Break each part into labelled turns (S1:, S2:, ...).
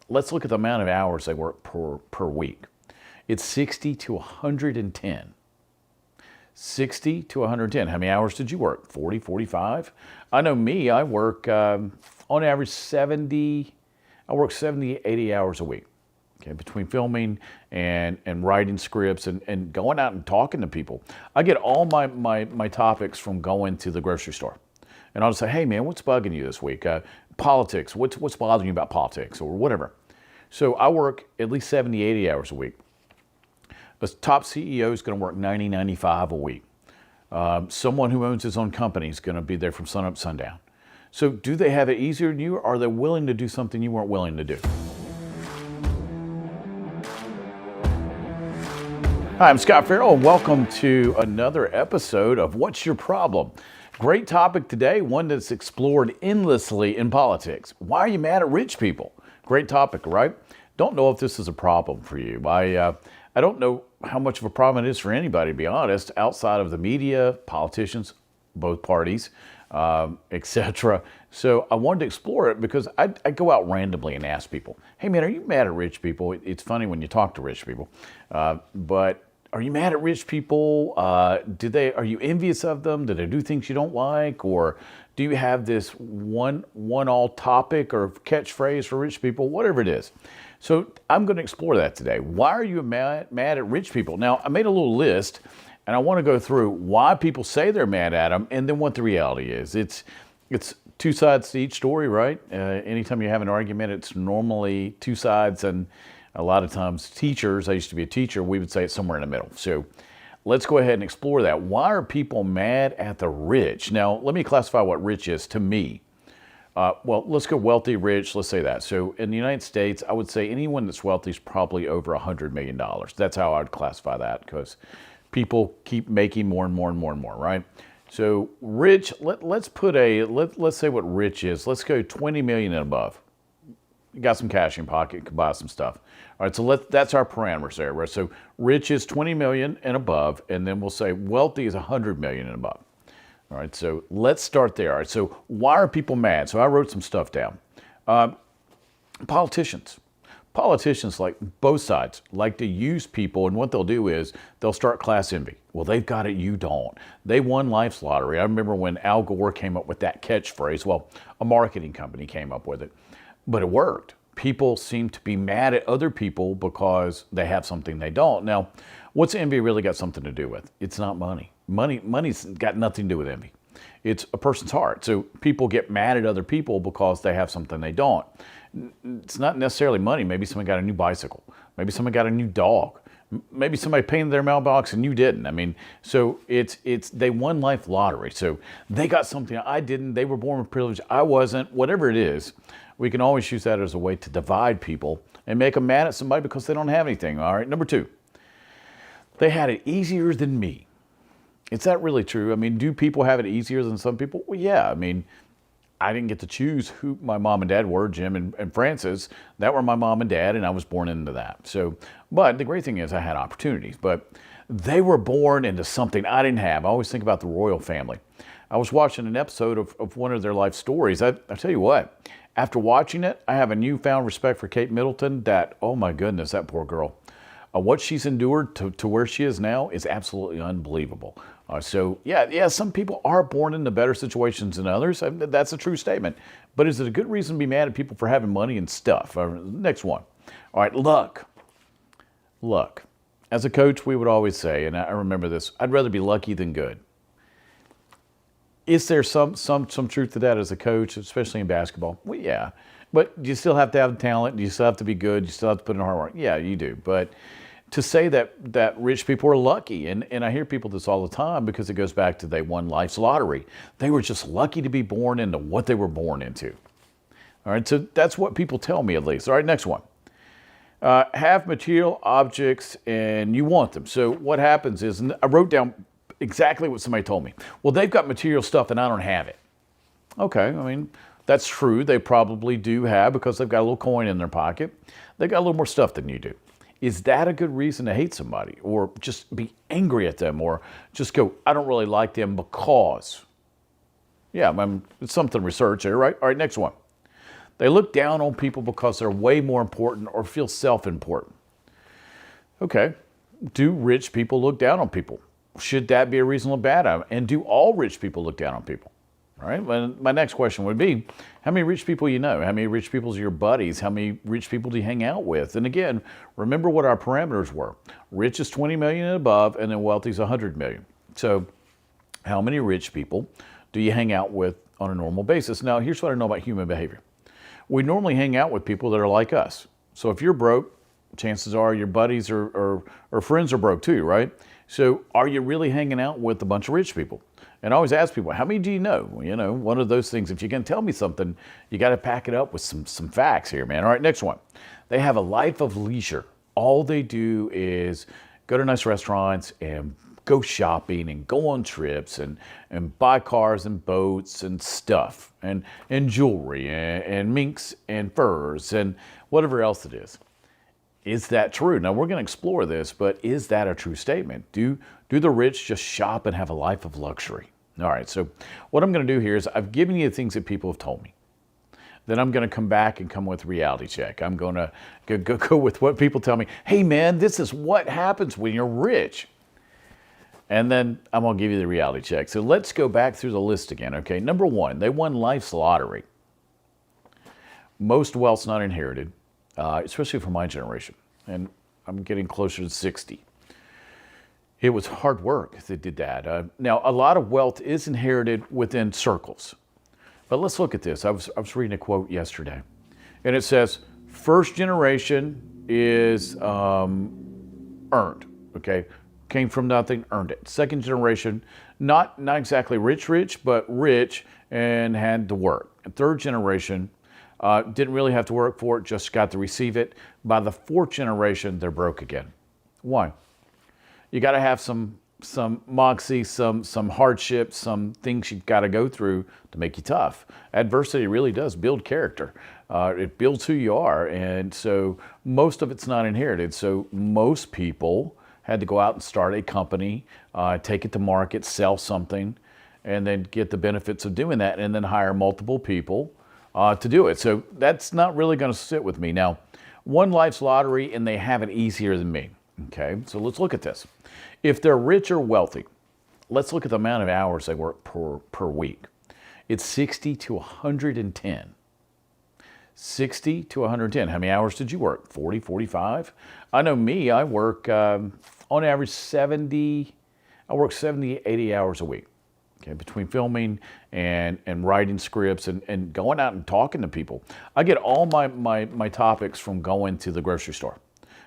S1: let's look at the amount of hours they work per week. It's 60 to 110. 60 to 110. How many hours did you work? 40, 45? I know me, I work on average 70, I work 70, 80 hours a week. Okay, between filming and writing scripts and going out and talking to people. I get all my topics from going to the grocery store. And I'll just say, hey man, what's bugging you this week? Politics, what's bothering you about politics or whatever. So I work at least 70, 80 hours a week. A top CEO is going to work 90, 95 a week. Someone who owns his own company is going to be there from sun up to sundown. So do they have it easier than you, or are they willing to do something you weren't willing to do? Hi, I'm Scot Ferrell, and welcome to another episode of What's Your Problem? Great topic today, one that's explored endlessly in politics. Why are you mad at rich people? Great topic, right? Don't know if this is a problem for you. I don't know how much of a problem it is for anybody, to be honest, outside of the media, politicians, both parties, etc. So I wanted to explore it because I go out randomly and ask people, hey man, are you mad at rich people? It's funny when you talk to rich people, but are you mad at rich people? Are you envious of them? Do they do things you don't like? Or do you have this one all topic or catchphrase for rich people? Whatever it is. So I'm going to explore that today. Why are you mad at rich people? Now, I made a little list, and I want to go through why people say they're mad at them, and then what the reality is. It's two sides to each story, right? Anytime you have an argument, it's normally two sides, and a lot of times teachers, I used to be a teacher, we would say it's somewhere in the middle. So let's go ahead and explore that. Why are people mad at the rich? Now, let me classify what rich is to me. Well, let's go wealthy, rich, let's say that. So in the United States, I would say anyone that's wealthy is probably over $100 million. That's how I would classify that, because people keep making more and more and more and more, right? So rich, let's say what rich is. Let's go 20 million and above. You got some cash in your pocket, can buy some stuff. All right, so that's our parameters there, right? So rich is 20 million and above, and then we'll say wealthy is 100 million and above. All right, so let's start there. All right, so why are people mad? So I wrote some stuff down. Politicians, like both sides, like to use people, and what they'll do is they'll start class envy. Well, they've got it, you don't. They won life's lottery. I remember when Al Gore came up with that catchphrase. Well, a marketing company came up with it, but it worked. People seem to be mad at other people because they have something they don't. Now, what's envy really got something to do with? It's not money. Money's got nothing to do with envy. It's a person's heart. So people get mad at other people because they have something they don't. It's not necessarily money. Maybe somebody got a new bicycle. Maybe somebody got a new dog. Maybe somebody painted their mailbox and you didn't. I mean, so it's they won life lottery. So they got something I didn't. They were born with privilege. I wasn't. Whatever it is, we can always use that as a way to divide people and make them mad at somebody because they don't have anything. All right. Number two, they had it easier than me. Is that really true? I mean, do people have it easier than some people? Well, yeah. I mean, I didn't get to choose who my mom and dad were, Jim and Francis. That were my mom and dad, and I was born into that. So, but the great thing is I had opportunities, but they were born into something I didn't have. I always think about the royal family. I was watching an episode of one of their life stories. I tell you what, after watching it, I have a newfound respect for Kate Middleton that, oh my goodness, that poor girl. What she's endured to where she is now is absolutely unbelievable. So yeah, some people are born into better situations than others. That's a true statement. But is it a good reason to be mad at people for having money and stuff? Next one. All right, luck. As a coach, we would always say, and I remember this, I'd rather be lucky than good. Is there some truth to that as a coach, especially in basketball? Well, yeah. But do you still have to have talent? Do you still have to be good? Do you still have to put in hard work? Yeah, you do. But to say that rich people are lucky, and I hear people this all the time because it goes back to they won life's lottery. They were just lucky to be born into what they were born into. All right, so that's what people tell me at least. All right, next one. Have material objects and you want them. So what happens is, and I wrote down exactly what somebody told me. Well, they've got material stuff and I don't have it. Okay, I mean, that's true. They probably do have, because they've got a little coin in their pocket. They've got a little more stuff than you do. Is that a good reason to hate somebody or just be angry at them or just go, I don't really like them because? Yeah, it's something to research there, right? All right, next one. They look down on people because they're way more important or feel self-important. Okay, do rich people look down on people? Should that be a reason to look bad at them? And do all rich people look down on people? All right, well, my next question would be, how many rich people you know? How many rich people are your buddies? How many rich people do you hang out with? And again, remember what our parameters were. Rich is 20 million and above, and then wealthy is 100 million. So how many rich people do you hang out with on a normal basis? Now, here's what I know about human behavior. We normally hang out with people that are like us. So if you're broke, chances are your buddies or friends are broke too, right? So are you really hanging out with a bunch of rich people? And I always ask people, how many do you know? You know, one of those things, if you're going to tell me something, you got to pack it up with some facts here, man. All right, next one. They have a life of leisure. All they do is go to nice restaurants and go shopping and go on trips and buy cars and boats and stuff and jewelry and minks and furs and whatever else it is. Is that true? Now, we're going to explore this, but is that a true statement? Do the rich just shop and have a life of luxury? All right, so what I'm going to do here is I've given you the things that people have told me. Then I'm going to come back and come with a reality check. I'm going to go with what people tell me. Hey, man, this is what happens when you're rich. And then I'm going to give you the reality check. So let's go back through the list again, okay? Number one, they won life's lottery. Most wealth's not inherited. Especially for my generation, and I'm getting closer to 60. It was hard work that did that. Now, a lot of wealth is inherited within circles, but let's look at this. I was reading a quote yesterday, and it says, first generation is earned, okay? Came from nothing, earned it. Second generation, not exactly rich, but rich and had to work. And third generation, didn't really have to work for it, just got to receive it. By the fourth generation, they're broke again. Why? You got to have some moxie, some hardship, some things you've got to go through to make you tough. Adversity really does build character. It builds who you are, and so most of it's not inherited. So most people had to go out and start a company, take it to market, sell something, and then get the benefits of doing that, and then hire multiple people to do it. So that's not really going to sit with me. Now, won life's lottery and they have it easier than me. Okay, so let's look at this. If they're rich or wealthy, let's look at the amount of hours they work per week. It's 60 to 110. 60 to 110. How many hours did you work? 40, 45? I know me, I work on average 70, I work 70, 80 hours a week. Okay, between filming and writing scripts and going out and talking to people. I get all my topics from going to the grocery store.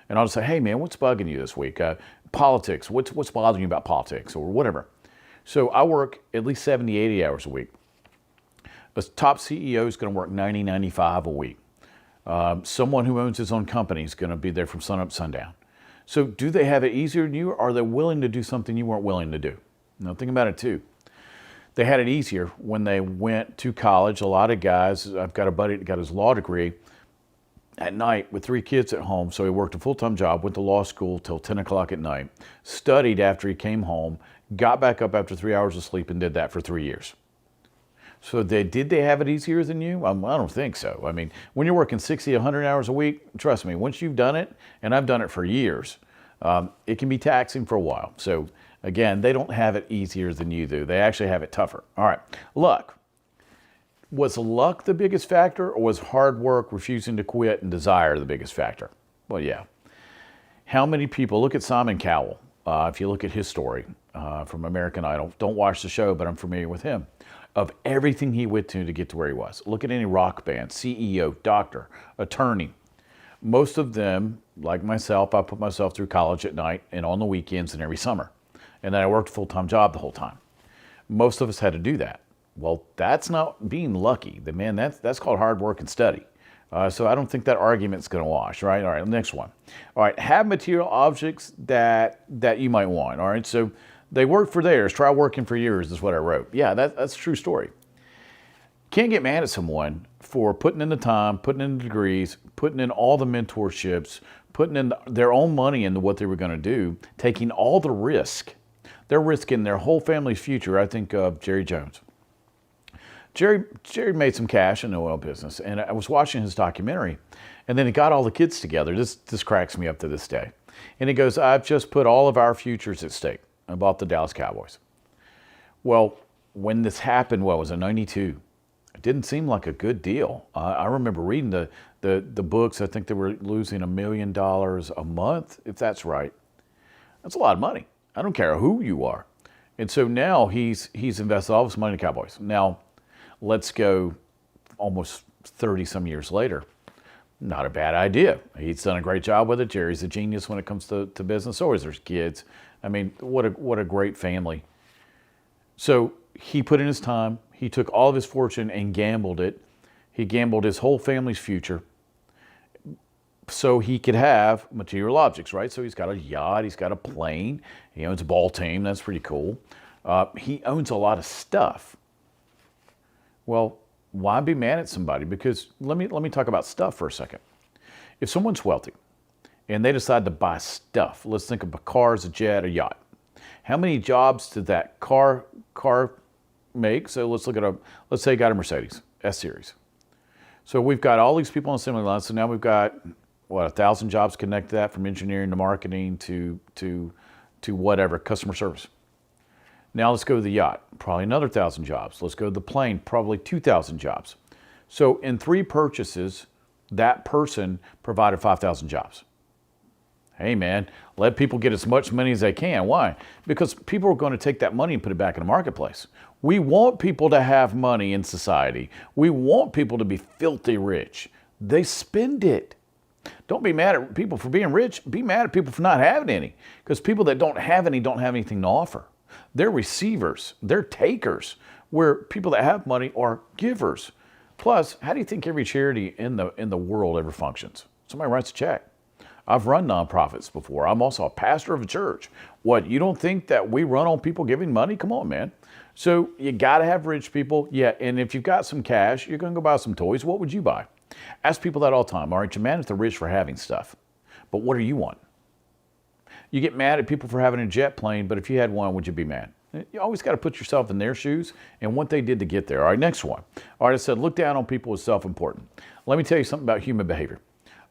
S1: And I'll just say, hey man, what's bugging you this week? Politics, what's bothering you about politics or whatever. So I work at least 70, 80 hours a week. A top CEO is going to work 90, 95 a week. Someone who owns his own company is going to be there from sun up, sundown. So do they have it easier than you, or are they willing to do something you weren't willing to do? Now think about it too. They had it easier when they went to college. A lot of guys, I've got a buddy that got his law degree at night with 3 kids at home. So he worked a full-time job, went to law school till 10 o'clock at night, studied after he came home, got back up after 3 hours of sleep and did that for 3 years. So did they have it easier than you? I don't think so. I mean, when you're working 60, 100 hours a week, trust me, once you've done it, and I've done it for years, it can be taxing for a while. So again, they don't have it easier than you do. They actually have it tougher. All right, luck. Was luck the biggest factor, or was hard work, refusing to quit, and desire the biggest factor? Well, yeah. How many people, look at Simon Cowell, if you look at his story from American Idol, don't watch the show, but I'm familiar with him, of everything he went to get to where he was. Look at any rock band, CEO, doctor, attorney. Most of them, like myself, I put myself through college at night and on the weekends and every summer. And then I worked a full-time job the whole time. Most of us had to do that. Well, that's not being lucky. Man, that's called hard work and study. So I don't think that argument's going to wash, right? All right, next one. All right, have material objects that you might want. All right, so they work for theirs. Try working for yours is what I wrote. Yeah, that's a true story. Can't get mad at someone for putting in the time, putting in the degrees, putting in all the mentorships, putting in their own money into what they were going to do, taking all the risk. They're risking their whole family's future. I think of Jerry Jones. Jerry made some cash in the oil business, and I was watching his documentary, and then he got all the kids together. This cracks me up to this day. And he goes, I've just put all of our futures at stake. I bought the Dallas Cowboys. Well, when this happened, what was it, 92? It didn't seem like a good deal. I remember reading the books. I think they were losing $1 million a month, if that's right. That's a lot of money. I don't care who you are. And so now he's invested all of his money in the Cowboys. Now, let's go almost 30 some years later. Not a bad idea. He's done a great job with it. Jerry's a genius when it comes to business. So is their kids. I mean, what a great family. So he put in his time. He took all of his fortune and gambled it. He gambled his whole family's future so he could have material objects, right? So he's got a yacht. He's got a plane. He owns a ball team. That's pretty cool. He owns a lot of stuff. Well, why be mad at somebody? Because let me talk about stuff for a second. If someone's wealthy and they decide to buy stuff, let's think of cars, a jet, a yacht. How many jobs did that car make? So let's say he got a Mercedes S-Series. So we've got all these people on the assembly line. So now we've got 1,000 jobs connected to that, from engineering to marketing to whatever, customer service. Now let's go to the yacht, probably another 1,000 jobs. Let's go to the plane, probably 2,000 jobs. So in 3 purchases, that person provided 5,000 jobs. Hey man, let people get as much money as they can. Why? Because people are going to take that money and put it back in the marketplace. We want people to have money in society. We want people to be filthy rich. They spend it. Don't be mad at people for being rich. Be mad at people for not having any. Because people that don't have any don't have anything to offer. They're receivers. They're takers. Where people that have money are givers. Plus, how do you think every charity in the world ever functions? Somebody writes a check. I've run nonprofits before. I'm also a pastor of a church. What, you don't think that we run on people giving money? Come on, man. So you got to have rich people. Yeah, and if you've got some cash, you're going to go buy some toys. What would you buy? Ask people that all the time. All right, you're mad at the rich for having stuff. But what do you want? You get mad at people for having a jet plane, but if you had one, would you be mad? You always got to put yourself in their shoes and what they did to get there. All right, next one. All right, I said look down on people as self-important. Let me tell you something about human behavior.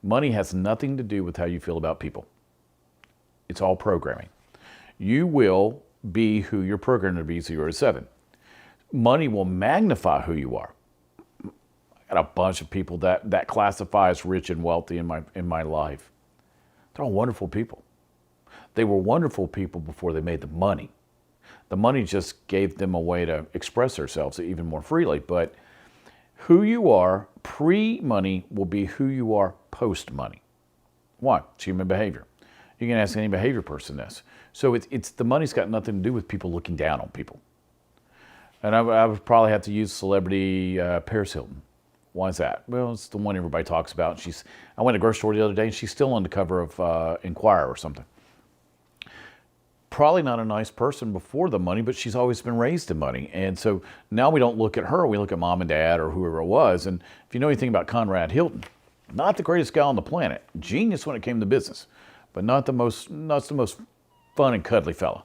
S1: Money has nothing to do with how you feel about people. It's all programming. You will be who you're programmed to be 0 to 7. Money will magnify who you are. I got a bunch of people that classify as rich and wealthy in my life. They're all wonderful people. They were wonderful people before they made the money. The money just gave them a way to express themselves even more freely. But who you are pre-money will be who you are post-money. Why? It's human behavior. You can ask any behavior person this. So it's the money's got nothing to do with people looking down on people. And I would probably have to use celebrity Paris Hilton. Why is that? Well, it's the one everybody talks about. I went to a grocery store the other day, and she's still on the cover of Inquirer or something. Probably not a nice person before the money, but she's always been raised in money. And so now we don't look at her, we look at mom and dad or whoever it was. And if you know anything about Conrad Hilton, not the greatest guy on the planet. Genius when it came to business, but not the most fun and cuddly fella.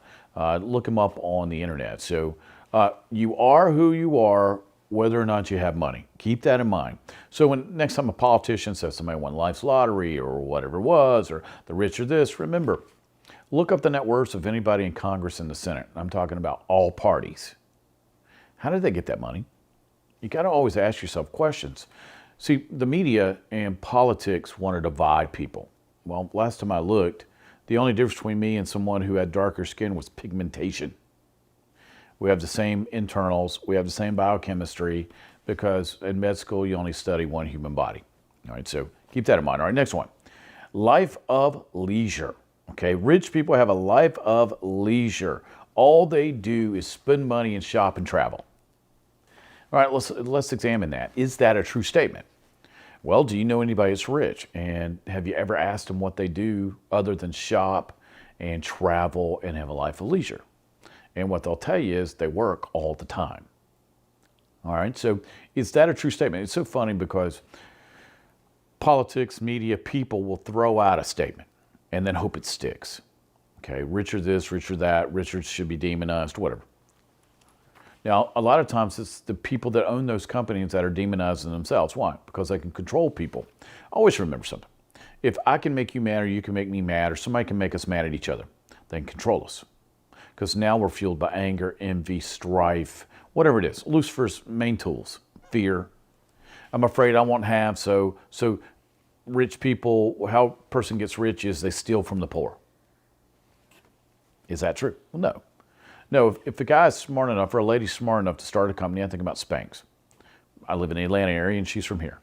S1: Look him up on the internet. So you are who you are, whether or not you have money. Keep that in mind. So when next time a politician says somebody won life's lottery or whatever it was, or the rich or this, remember, look up the net worths of anybody in Congress and the Senate. I'm talking about all parties. How did they get that money? You got to always ask yourself questions. See, the media and politics want to divide people. Well, last time I looked, the only difference between me and someone who had darker skin was pigmentation. We have the same internals. We have the same biochemistry because in med school, you only study one human body. All right, so keep that in mind. All right, next one. Life of leisure. Okay, rich people have a life of leisure. All they do is spend money and shop and travel. All right, let's examine that. Is that a true statement? Well, do you know anybody that's rich? And have you ever asked them what they do other than shop and travel and have a life of leisure? And what they'll tell you is they work all the time. All right, so is that a true statement? It's so funny because politics, media, people will throw out a statement and then hope it sticks. Okay, richer this, richer that, richer should be demonized, whatever. Now, a lot of times it's the people that own those companies that are demonizing themselves. Why? Because they can control people. Always remember something. If I can make you mad or you can make me mad or somebody can make us mad at each other, they can control us. Because now we're fueled by anger, envy, strife, whatever it is. Lucifer's main tools, fear. I'm afraid I won't have, so rich people, how a person gets rich is they steal from the poor. Is that true? Well, no. No, if a guy's smart enough or a lady's smart enough to start a company, I think about Spanx. I live in the Atlanta area and she's from here.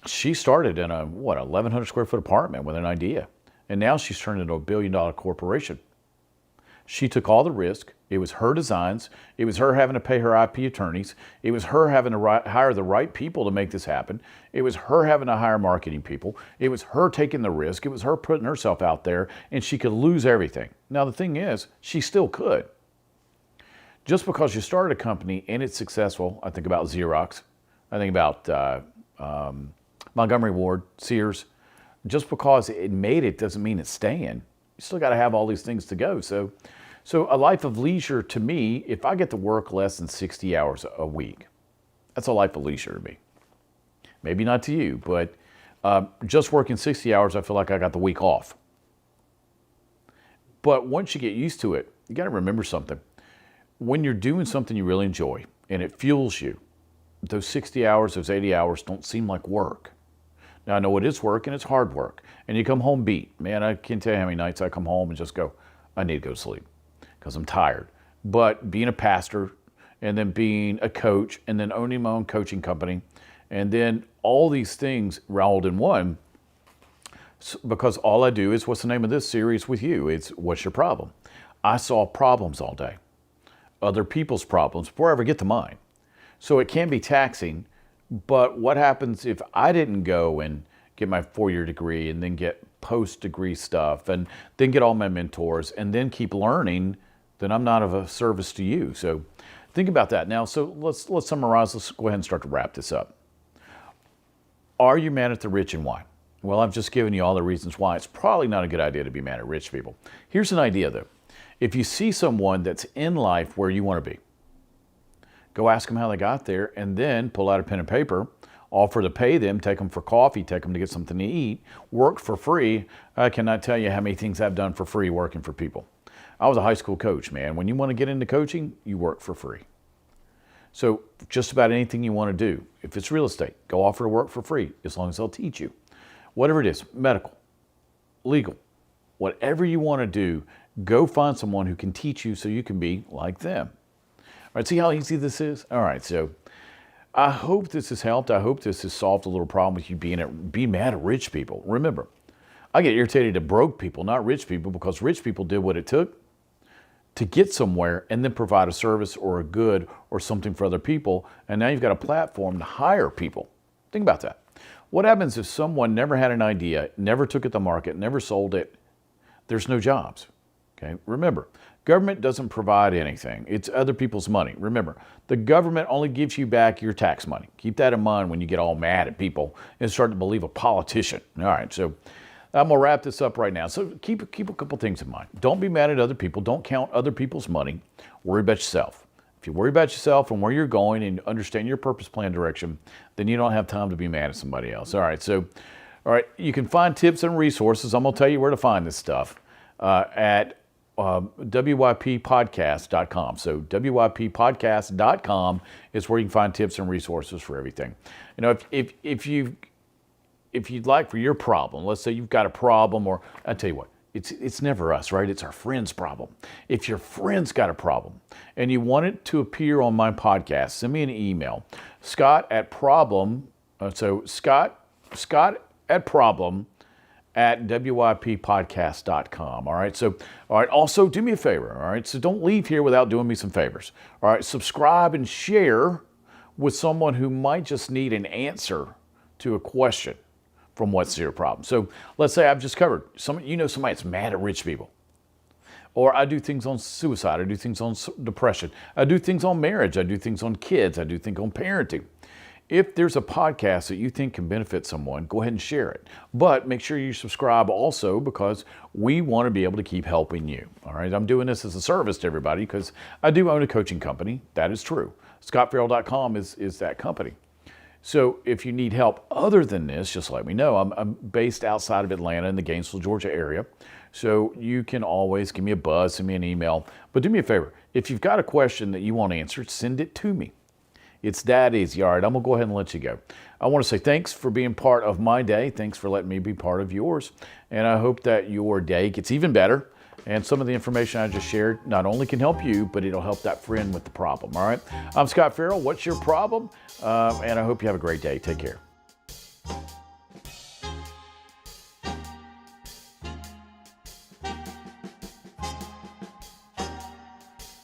S1: She started in a, 1,100 square foot apartment with an idea. And now she's turned into a $1 billion corporation. She took all the risk. It was her designs. It was her having to pay her IP attorneys. It was her having to hire the right people to make this happen. It was her having to hire marketing people. It was her taking the risk. It was her putting herself out there, and she could lose everything. Now, the thing is, she still could. Just because you started a company and it's successful, I think about Xerox. I think about Montgomery Ward, Sears. Just because it made it doesn't mean it's staying. You still got to have all these things to go. So a life of leisure to me, if I get to work less than 60 hours a week, that's a life of leisure to me. Maybe not to you, but just working 60 hours, I feel like I got the week off. But once you get used to it, you got to remember something. When you're doing something you really enjoy and it fuels you, those 60 hours, those 80 hours don't seem like work. Now, I know it is work and it's hard work. And you come home beat. Man, I can't tell you how many nights I come home and just go, I need to go to sleep because I'm tired. But being a pastor and then being a coach and then owning my own coaching company and then all these things rolled in one, because all I do is, what's the name of this series with you? It's What's Your Problem? I solve problems all day. Other people's problems before I ever get to mine. So it can be taxing, but what happens if I didn't go and get my 4-year degree and then get post-degree stuff and then get all my mentors and then keep learning, then I'm not of a service to you. So think about that. Now, so let's summarize. Let's go ahead and start to wrap this up. Are you mad at the rich and why? Well, I've just given you all the reasons why. It's probably not a good idea to be mad at rich people. Here's an idea though. If you see someone that's in life where you want to be, go ask them how they got there and then pull out a pen and paper, offer to pay them, take them for coffee, take them to get something to eat, work for free. I cannot tell you how many things I've done for free working for people. I was a high school coach, man. When you want to get into coaching, you work for free. So just about anything you want to do, if it's real estate, go offer to work for free as long as they'll teach you. Whatever it is, medical, legal, whatever you want to do, go find someone who can teach you so you can be like them. All right, see how easy this is? All right, so I hope this has helped. I hope this has solved a little problem with you being mad at rich people. Remember, I get irritated at broke people, not rich people, because rich people did what it took to get somewhere and then provide a service or a good or something for other people. And now you've got a platform to hire people. Think about that. What happens if someone never had an idea, never took it to market, never sold it? There's no jobs. Okay, remember, government doesn't provide anything. It's other people's money. Remember, the government only gives you back your tax money. Keep that in mind when you get all mad at people and start to believe a politician. All right, so I'm gonna wrap this up right now. So keep a couple things in mind. Don't be mad at other people. Don't count other people's money. Worry about yourself. If you worry about yourself and where you're going and understand your purpose, plan, direction, then you don't have time to be mad at somebody else. All right, so you can find tips and resources. I'm gonna tell you where to find this stuff at wyppodcast.com. So wyppodcast.com is where you can find tips and resources for everything. You know, if you'd like for your problem, let's say you've got a problem, or I tell you what, it's never us, right? It's our friend's problem. If your friend's got a problem and you want it to appear on my podcast, send me an email, Scott at problem at wyppodcast.com. All right. So, all right. Also, do me a favor. All right. So don't leave here without doing me some favors. All right. Subscribe and share with someone who might just need an answer to a question from What's Your Problem. So let's say I've just covered somebody that's mad at rich people, or I do things on suicide. I do things on depression. I do things on marriage. I do things on kids. I do things on parenting. If there's a podcast that you think can benefit someone, go ahead and share it. But make sure you subscribe also, because we want to be able to keep helping you. All right, I'm doing this as a service to everybody because I do own a coaching company. That is true. ScotFerrell.com is that company. So if you need help other than this, just let me know. I'm based outside of Atlanta in the Gainesville, Georgia area. So you can always give me a buzz, send me an email. But do me a favor. If you've got a question that you want answered, send it to me. It's that easy. All right, I'm going to go ahead and let you go. I want to say thanks for being part of my day. Thanks for letting me be part of yours. And I hope that your day gets even better. And some of the information I just shared not only can help you, but it'll help that friend with the problem. All right, I'm Scot Ferrell. What's your problem? And I hope you have a great day. Take care.